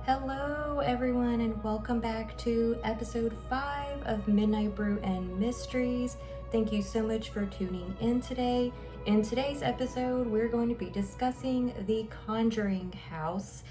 Hello everyone and welcome back to episode 5 of Midnight Brew and Mysteries. Thank you so much for tuning in today. In today's episode, we're going to be discussing the Conjuring House.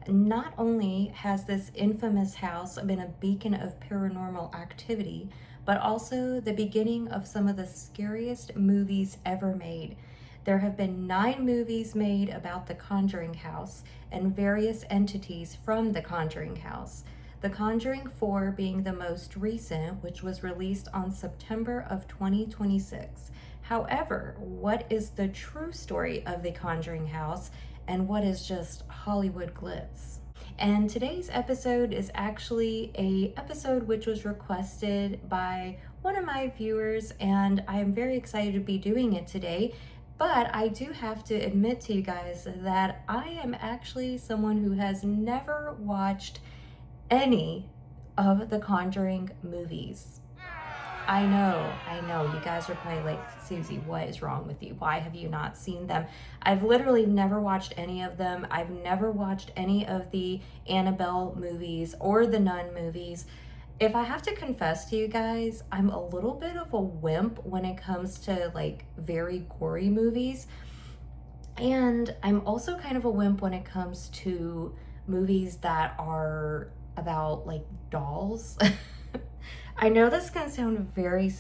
Not only has this infamous house been a beacon of paranormal activity, but also the beginning of some of the scariest movies ever made. There have been 9 movies made about the Conjuring House and various entities from the Conjuring House. The Conjuring 4 being the most recent, which was released on September of 2026. However, what is the true story of the Conjuring House and what is just Hollywood glitz? And today's episode is actually a episode which was requested by one of my viewers, and I am very excited to be doing it today. But I do have to admit to you guys that I am actually someone who has never watched any of the Conjuring movies. I know, you guys are probably like, Susie, what is wrong with you? Why have you not seen them? I've literally never watched any of them. I've never watched any of the Annabelle movies or the Nun movies. If I have to confess to you guys, I'm a little bit of a wimp when it comes to like very gory movies. And I'm also kind of a wimp when it comes to movies that are about like dolls. I know this can sound very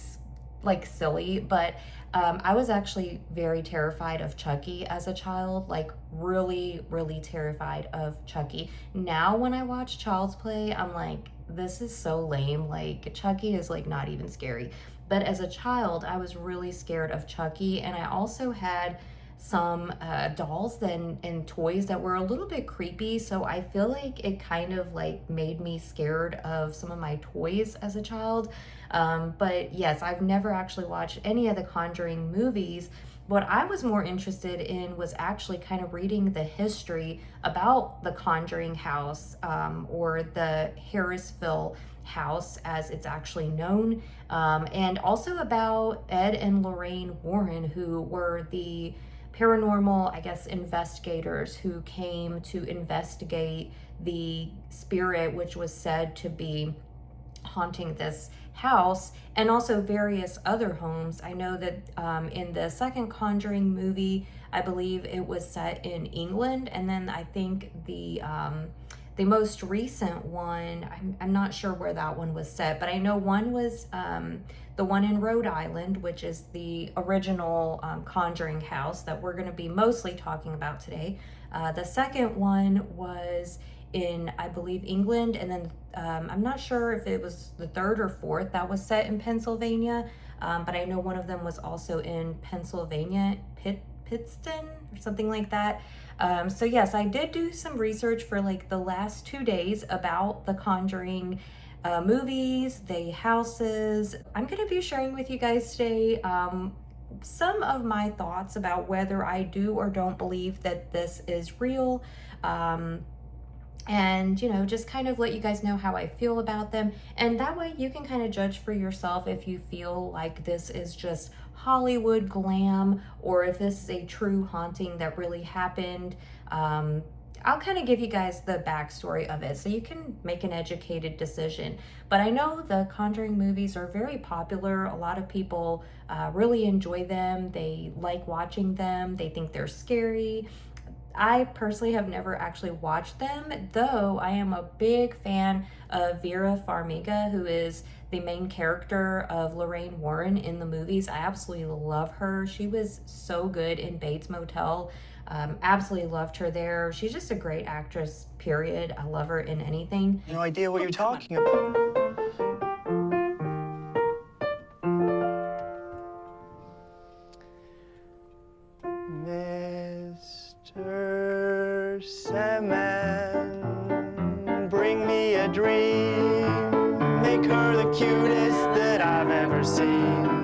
like silly, but I was actually very terrified of Chucky as a child, like really terrified of Chucky. Now when I watch Child's Play, I'm like, this is so lame. Like Chucky is like not even scary. But as a child, I was really scared of Chucky, and I also had some dolls and toys that were a little bit creepy, so I feel like it kind of like made me scared of some of my toys as a child. But yes, I've never actually watched any of the Conjuring movies. What I was more interested in was actually kind of reading the history about the Conjuring House, or the Harrisville house as it's actually known, and also about Ed and Lorraine Warren, who were the paranormal, I guess, investigators who came to investigate the spirit which was said to be haunting this house, and also various other homes. I know that in the second Conjuring movie, I believe it was set in England, and then I think the most recent one, I'm not sure where that one was set, but I know one was the one in Rhode Island, which is the original Conjuring House that we're going to be mostly talking about today. The second one was in, I believe, England, and then I'm not sure if it was the third or fourth that was set in Pennsylvania, but I know one of them was also in Pennsylvania, Pittston or something like that. So yes, I did do some research for like the last 2 days about the Conjuring movies, the houses. I'm going to be sharing with you guys today some of my thoughts about whether I do or don't believe that this is real. And just kind of let you guys know how I feel about them, and that way you can kind of judge for yourself if you feel like this is just Hollywood glam or if this is a true haunting that really happened. I'll kind of give you guys the backstory of it so you can make an educated decision. But I know the Conjuring movies are very popular. A lot of people really enjoy them. They like watching them. They think they're scary. I personally have never actually watched them, though I am a big fan of Vera Farmiga, who is the main character of Lorraine Warren in the movies. I absolutely love her. She was so good in Bates Motel. Absolutely loved her there. She's just a great actress, period. I love her in anything. No idea what you're talking about. Mr. Sandman, bring me a dream. Make her the cutest that I've ever seen.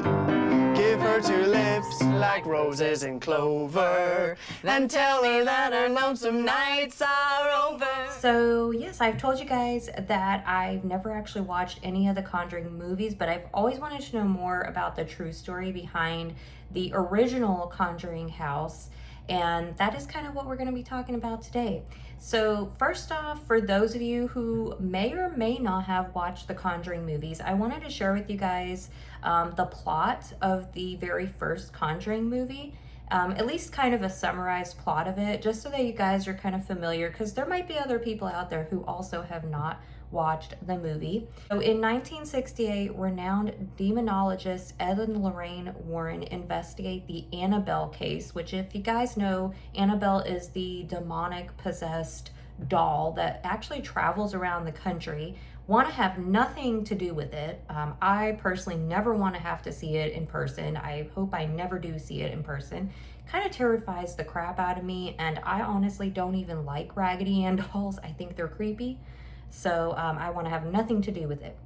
Give her 2 lips like roses and clover. Then tell her that her lonesome nights are over. So yes, I've told you guys that I've never actually watched any of the Conjuring movies, but I've always wanted to know more about the true story behind the original Conjuring House And that is kind of what we're going to be talking about today. So, first off, for those of you who may or may not have watched the Conjuring movies, I wanted to share with you guys the plot of the very first Conjuring movie. At least kind of a summarized plot of it, just so that you guys are kind of familiar, because there might be other people out there who also have not watched the movie. So in 1968, renowned demonologist Ed and Lorraine Warren investigate the Annabelle case, which, if you guys know, Annabelle is the demonic possessed doll that actually travels around the country. Want to have nothing to do with it. I personally never want to have to see it in person. I hope I never do see it in person. Kind of terrifies the crap out of me, and I honestly don't even like Raggedy Ann dolls. I think they're creepy. So I want to have nothing to do with it.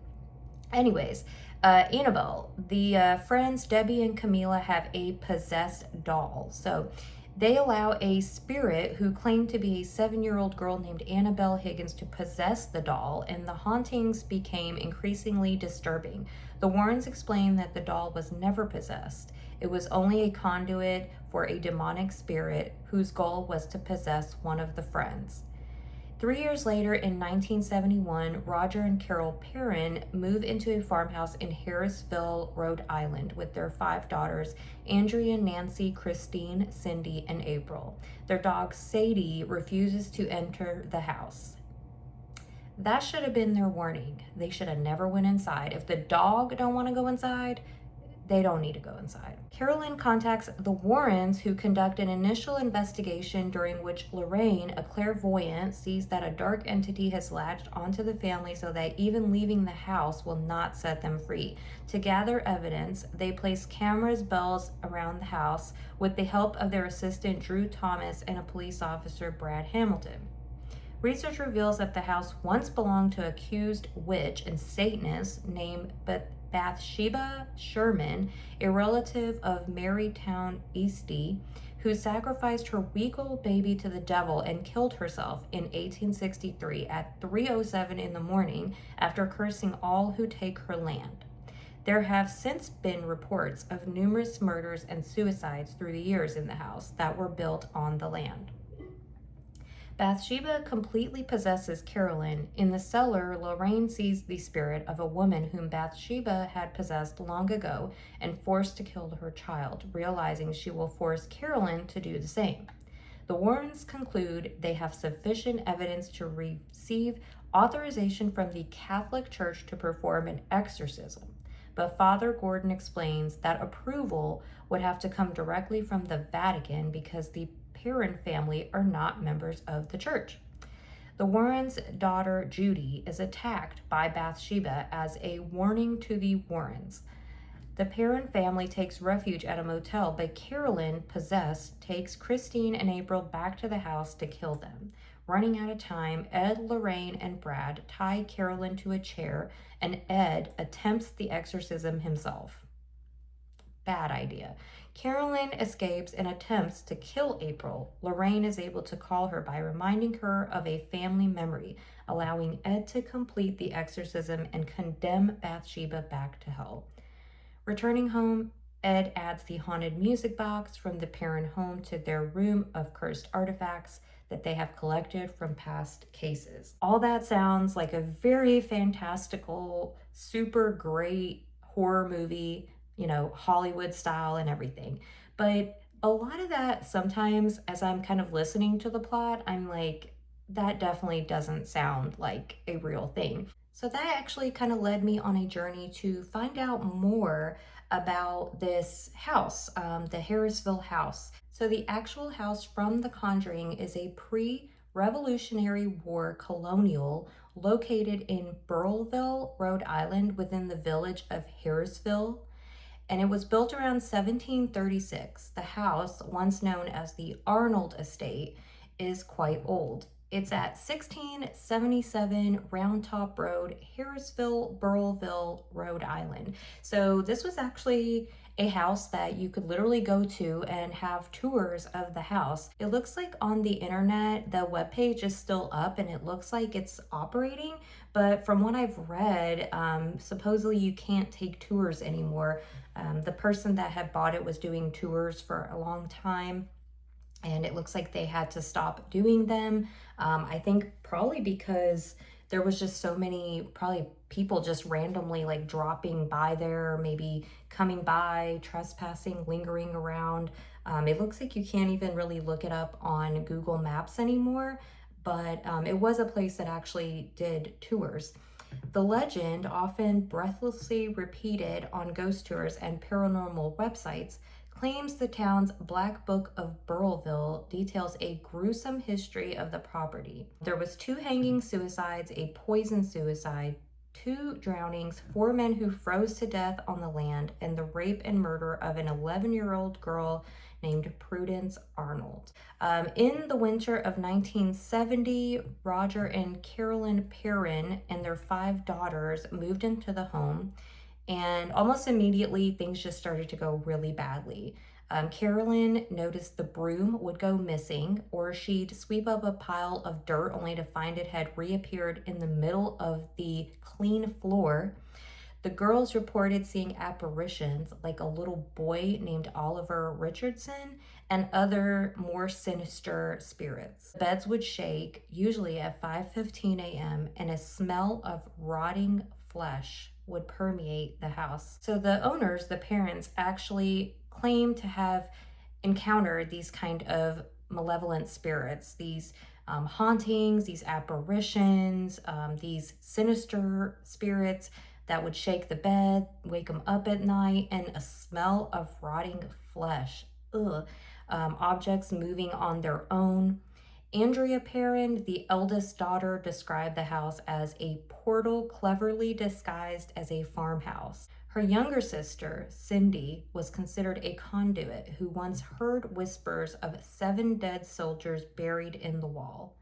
Anyways, Annabelle, the friends Debbie and Camila have a possessed doll. So they allow a spirit who claimed to be a 7-year-old girl named Annabelle Higgins to possess the doll, and the hauntings became increasingly disturbing. The Warrens explained that the doll was never possessed. It was only a conduit for a demonic spirit whose goal was to possess one of the friends. 3 years later, in 1971, Roger and Carol Perrin move into a farmhouse in Harrisville, Rhode Island, with their 5 daughters, Andrea, Nancy, Christine, Cindy, and April. Their dog, Sadie, refuses to enter the house. That should have been their warning. They should have never went inside. If the dog don't want to go inside, they don't need to go inside. Carolyn contacts the Warrens, who conduct an initial investigation during which Lorraine, a clairvoyant, sees that a dark entity has latched onto the family so that even leaving the house will not set them free. To gather evidence, they place cameras, bells around the house with the help of their assistant Drew Thomas and a police officer, Brad Hamilton. Research reveals that the house once belonged to accused witch and Satanist named Bathsheba Sherman, a relative of Marytown Eastie, who sacrificed her week-old baby to the devil and killed herself in 1863 at 3:07 in the morning after cursing all who take her land. There have since been reports of numerous murders and suicides through the years in the house that were built on the land. Bathsheba completely possesses Carolyn. In the cellar, Lorraine sees the spirit of a woman whom Bathsheba had possessed long ago and forced to kill her child, realizing she will force Carolyn to do the same. The Warrens conclude they have sufficient evidence to receive authorization from the Catholic Church to perform an exorcism. But Father Gordon explains that approval would have to come directly from the Vatican because the Perrin family are not members of the church. The Warrens' daughter Judy is attacked by Bathsheba as a warning to the Warrens. The Perrin family takes refuge at a motel, but Carolyn, possessed, takes Christine and April back to the house to kill them. Running out of time, Ed, Lorraine, and Brad tie Carolyn to a chair, and Ed attempts the exorcism himself. Bad idea. Carolyn escapes and attempts to kill April. Lorraine is able to call her by reminding her of a family memory, allowing Ed to complete the exorcism and condemn Bathsheba back to hell. Returning home, Ed adds the haunted music box from the Perrin home to their room of cursed artifacts that they have collected from past cases. All that sounds like a very fantastical, super great horror movie, Hollywood style and everything. But a lot of that, sometimes as I'm kind of listening to the plot, I'm like, that definitely doesn't sound like a real thing. So that actually kind of led me on a journey to find out more about this house, the Harrisville house. So the actual house from The Conjuring is a pre-Revolutionary War colonial located in Burrillville, Rhode Island, within the village of Harrisville, and it was built around 1736. The house, once known as the Arnold Estate, is quite old. It's at 1677 Round Top Road, Harrisville, Burrillville, Rhode Island. So this was actually a house that you could literally go to and have tours of the house. It looks like on the internet, the webpage is still up and it looks like it's operating, but from what I've read, supposedly you can't take tours anymore. The person that had bought it was doing tours for a long time, and it looks like they had to stop doing them. I think probably because there was just so many probably people just randomly like dropping by there, maybe coming by, trespassing, lingering around. It looks like you can't even really look it up on Google Maps anymore, but it was a place that actually did tours. The legend, often breathlessly repeated on ghost tours and paranormal websites, claims the town's Black Book of Burrillville details a gruesome history of the property. There was 2 hanging suicides, a poison suicide, 2 drownings, 4 men who froze to death on the land, and the rape and murder of an 11-year-old girl named Prudence Arnold. In the winter of 1970, Roger and Carolyn Perrin and their 5 daughters moved into the home, and almost immediately things just started to go really badly. Carolyn noticed the broom would go missing, or she'd sweep up a pile of dirt only to find it had reappeared in the middle of the clean floor. The girls reported seeing apparitions like a little boy named Oliver Richardson and other more sinister spirits. Beds would shake, usually at 5:15 a.m., and a smell of rotting flesh would permeate the house. So the owners, the parents, actually claim to have encountered these kind of malevolent spirits, these hauntings, these apparitions, these sinister spirits that would shake the bed, wake them up at night, and a smell of rotting flesh. Ugh. Objects moving on their own. Andrea Perrin, the eldest daughter, described the house as a portal cleverly disguised as a farmhouse. Her younger sister, Cindy, was considered a conduit who once heard whispers of 7 dead soldiers buried in the wall.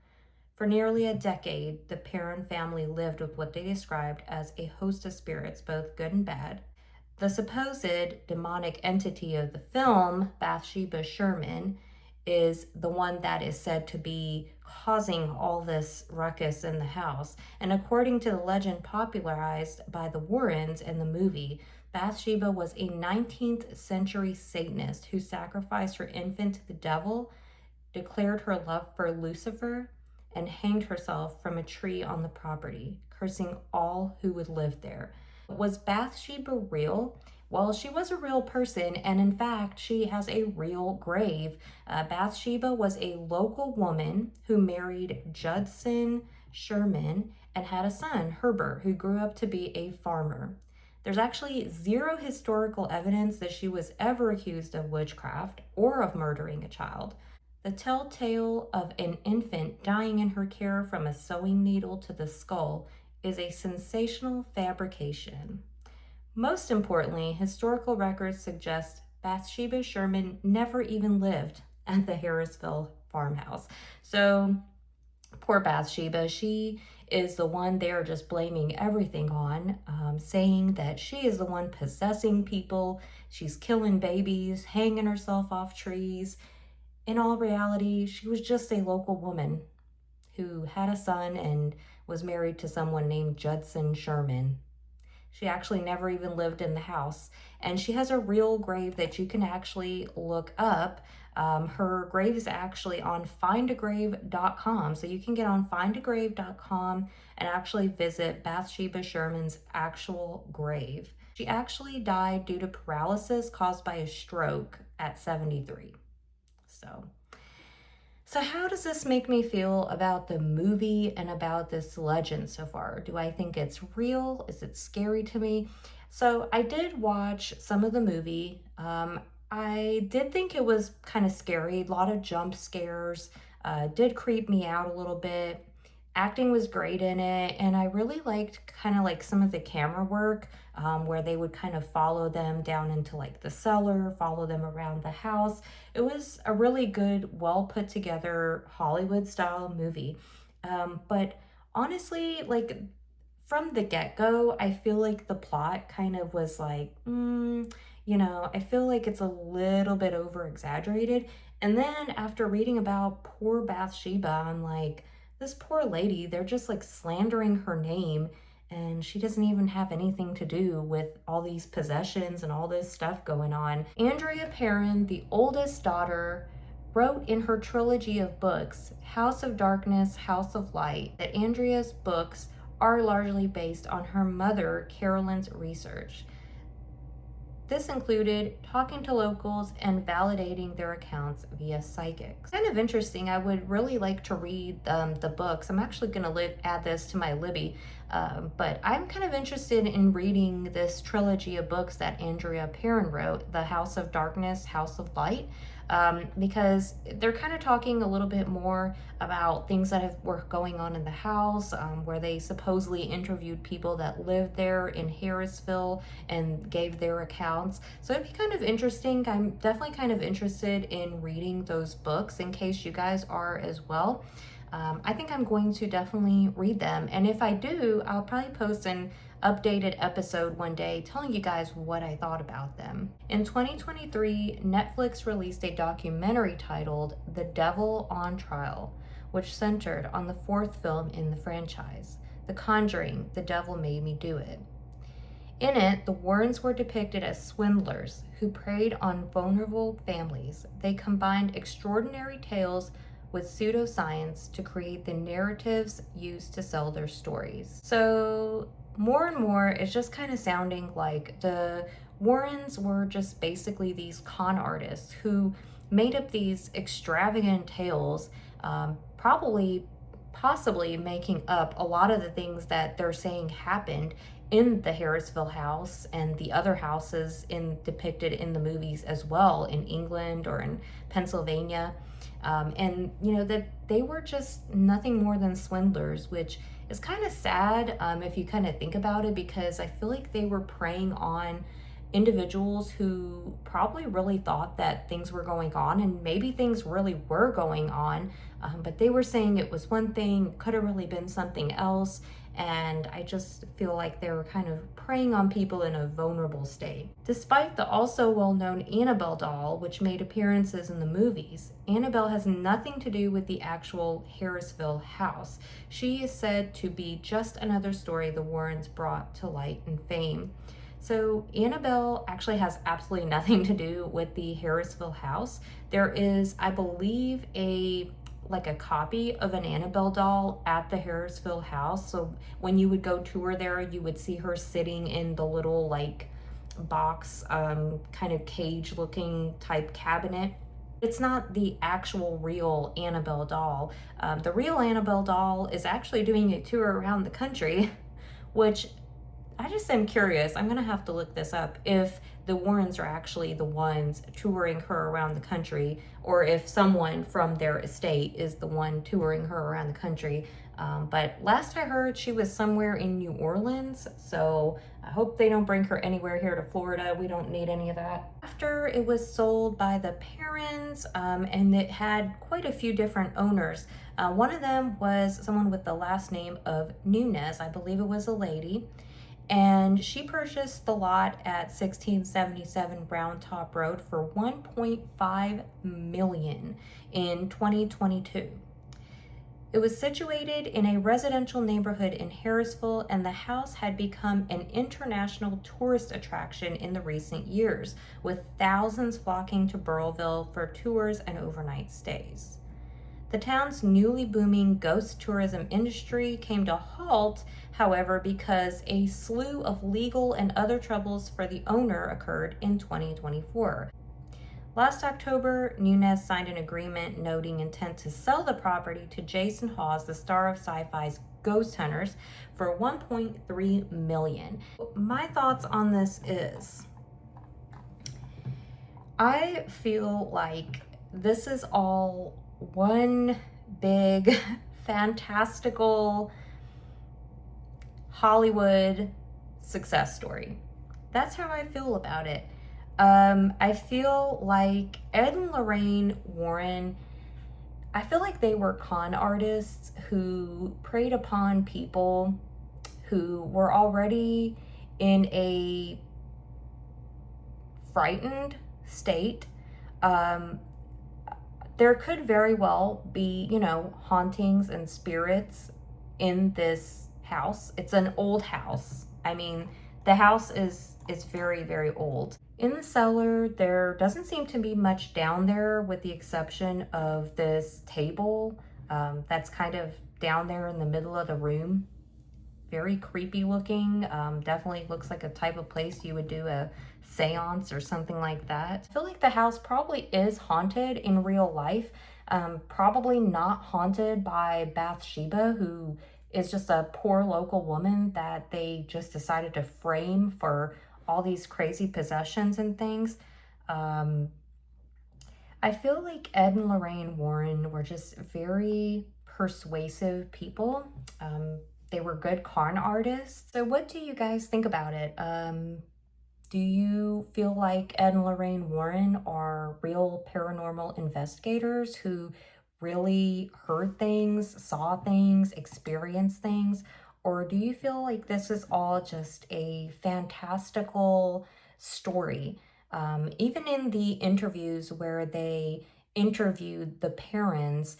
For nearly a decade, the Perrin family lived with what they described as a host of spirits, both good and bad. The supposed demonic entity of the film, Bathsheba Sherman, is the one that is said to be causing all this ruckus in the house. And according to the legend popularized by the Warrens in the movie, Bathsheba was a 19th century Satanist who sacrificed her infant to the devil, declared her love for Lucifer, and hanged herself from a tree on the property, cursing all who would live there. Was Bathsheba real? Well, she was a real person, and in fact, she has a real grave. Bathsheba was a local woman who married Judson Sherman and had a son, Herbert, who grew up to be a farmer. There's actually 0 historical evidence that she was ever accused of witchcraft or of murdering a child. The telltale of an infant dying in her care from a sewing needle to the skull is a sensational fabrication. Most importantly, historical records suggest Bathsheba Sherman never even lived at the Harrisville farmhouse. So, poor Bathsheba, she is the one they're just blaming everything on, saying that she is the one possessing people, she's killing babies, hanging herself off trees. In all reality, she was just a local woman who had a son and was married to someone named Judson Sherman. She actually never even lived in the house, and she has a real grave that you can actually look up. Her grave is actually on findagrave.com, so you can get on findagrave.com and actually visit Bathsheba Sherman's actual grave. She actually died due to paralysis caused by a stroke at 73. So how does this make me feel about the movie and about this legend so far? Do I think it's real? Is it scary to me? So I did watch some of the movie. I did think it was kind of scary, a lot of jump scares, did creep me out a little bit. Acting was great in it, and I really liked kind of like some of the camera work, where they would kind of follow them down into like the cellar, follow them around the house. It was a really good, well put together Hollywood style movie. But honestly, like from the get-go, I feel like the plot kind of was like, I feel like it's a little bit over exaggerated. And then after reading about poor Bathsheba, I'm like, this poor lady, they're just like slandering her name, and she doesn't even have anything to do with all these possessions and all this stuff going on. Andrea Perrin, the oldest daughter, wrote in her trilogy of books, House of Darkness, House of Light, that Andrea's books are largely based on her mother, Carolyn's research. This included talking to locals and validating their accounts via psychics. Kind of interesting. I would really like to read the books. I'm actually going to add this to my Libby, but I'm kind of interested in reading this trilogy of books that Andrea Perron wrote, The House of Darkness, House of Light, because they're kind of talking a little bit more about things that were going on in the house, where they supposedly interviewed people that lived there in Harrisville and gave their accounts. So it'd be kind of interesting. I'm definitely kind of interested in reading those books in case you guys are as well. I think I'm going to definitely read them. And if I do, I'll probably post an updated episode one day telling you guys what I thought about them. In 2023, Netflix released a documentary titled The Devil on Trial, which centered on the fourth film in the franchise, The Conjuring, The Devil Made Me Do It. In it, the Warrens were depicted as swindlers who preyed on vulnerable families. They combined extraordinary tales with pseudoscience to create the narratives used to sell their stories. So more and more, it's just kind of sounding like the Warrens were just basically these con artists who made up these extravagant tales, possibly making up a lot of the things that they're saying happened in the Harrisville house and the other houses depicted in the movies as well, in England or in Pennsylvania. And that they were just nothing more than swindlers, which is kind of sad if you kind of think about it, because I feel like they were preying on individuals who probably really thought that things were going on, and maybe things really were going on, but they were saying it was one thing, could have really been something else. And I just feel like they were kind of preying on people in a vulnerable state. Despite the also well-known Annabelle doll, which made appearances in the movies, Annabelle has nothing to do with the actual Harrisville house. She is said to be just another story the Warrens brought to light and fame. So Annabelle actually has absolutely nothing to do with the Harrisville house. There is, I believe, a copy of an Annabelle doll at the Harrisville house. So when you would go tour there, you would see her sitting in the little box, kind of cage looking type cabinet. It's not the actual real Annabelle doll. The real Annabelle doll is actually doing a tour around the country, which I just am curious. I'm gonna have to look this up, if the Warrens are actually the ones touring her around the country, or if someone from their estate is the one touring her around the country. But last I heard, she was somewhere in New Orleans, so I hope they don't bring her anywhere here to Florida. We don't need any of that. After it was sold by the parents, and it had quite a few different owners. One of them was someone with the last name of Nunez. I believe it was a lady. And she purchased the lot at 1677 Brown Top Road for $1.5 million in 2022. It was situated in a residential neighborhood in Harrisville, and the house had become an international tourist attraction in the recent years, with thousands flocking to Burrillville for tours and overnight stays. The town's newly booming ghost tourism industry came to a halt, however, because a slew of legal and other troubles for the owner occurred in 2024. Last October, Nunez signed an agreement noting intent to sell the property to Jason Hawes, the star of Sci-Fi's Ghost Hunters, for $1.3 million. My thoughts on this is, I feel like this is all one big fantastical Hollywood success story. That's how I feel about it. I feel like Ed and Lorraine Warren, I feel like they were con artists who preyed upon people who were already in a frightened state. There could very well be, hauntings and spirits in this house. It's an old house. I mean, The house is very, very old. In the cellar, there doesn't seem to be much down there with the exception of this table that's kind of down there in the middle of the room. Very creepy looking. Definitely looks like a type of place you would do a seance or something like that. I feel like the house probably is haunted in real life. Probably not haunted by Bathsheba, who is just a poor local woman that they just decided to frame for all these crazy possessions and things. Um, I feel like Ed and Lorraine Warren were just very persuasive people. Um, they were good con artists. So, what do you guys think about it? Do you feel like Ed and Lorraine Warren are real paranormal investigators who really heard things, saw things, experienced things? Or do you feel like this is all just a fantastical story? Even in the interviews where they interviewed the parents,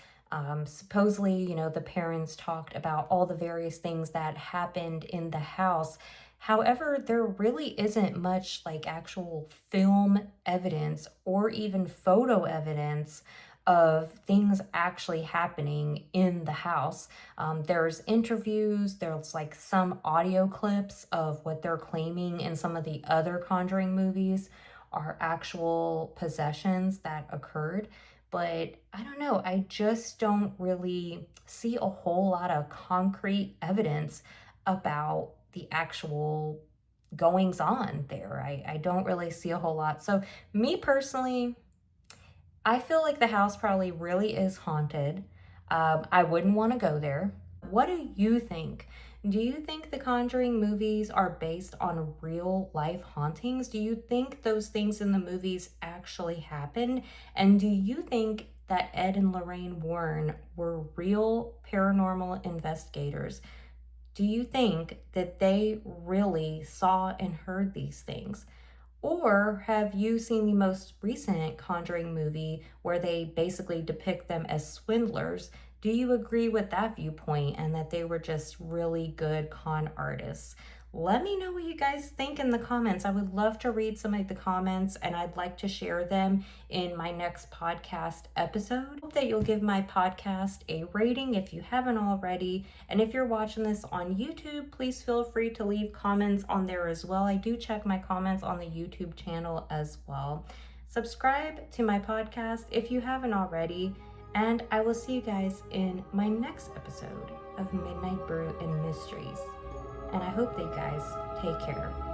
supposedly, the parents talked about all the various things that happened in the house. However, there really isn't much like actual film evidence or even photo evidence of things actually happening in the house. There's interviews, there's like some audio clips of what they're claiming in some of the other Conjuring movies are actual possessions that occurred. But I don't know, I just don't really see a whole lot of concrete evidence about the actual goings on there. I don't really see a whole lot. So, me personally, I feel like the house probably really is haunted. I wouldn't want to go there. What do you think? Do you think the Conjuring movies are based on real life hauntings? Do you think those things in the movies actually happened? And do you think that Ed and Lorraine Warren were real paranormal investigators? Do you think that they really saw and heard these things? Or have you seen the most recent Conjuring movie where they basically depict them as swindlers? Do you agree with that viewpoint and that they were just really good con artists? Let me know what you guys think in the comments. I would love to read some of the comments and I'd like to share them in my next podcast episode. Hope that you'll give my podcast a rating if you haven't already. And if you're watching this on YouTube, please feel free to leave comments on there as well. I do check my comments on the YouTube channel as well. Subscribe to my podcast if you haven't already. And I will see you guys in my next episode of Midnight Brew and Mysteries. And I hope that you guys take care.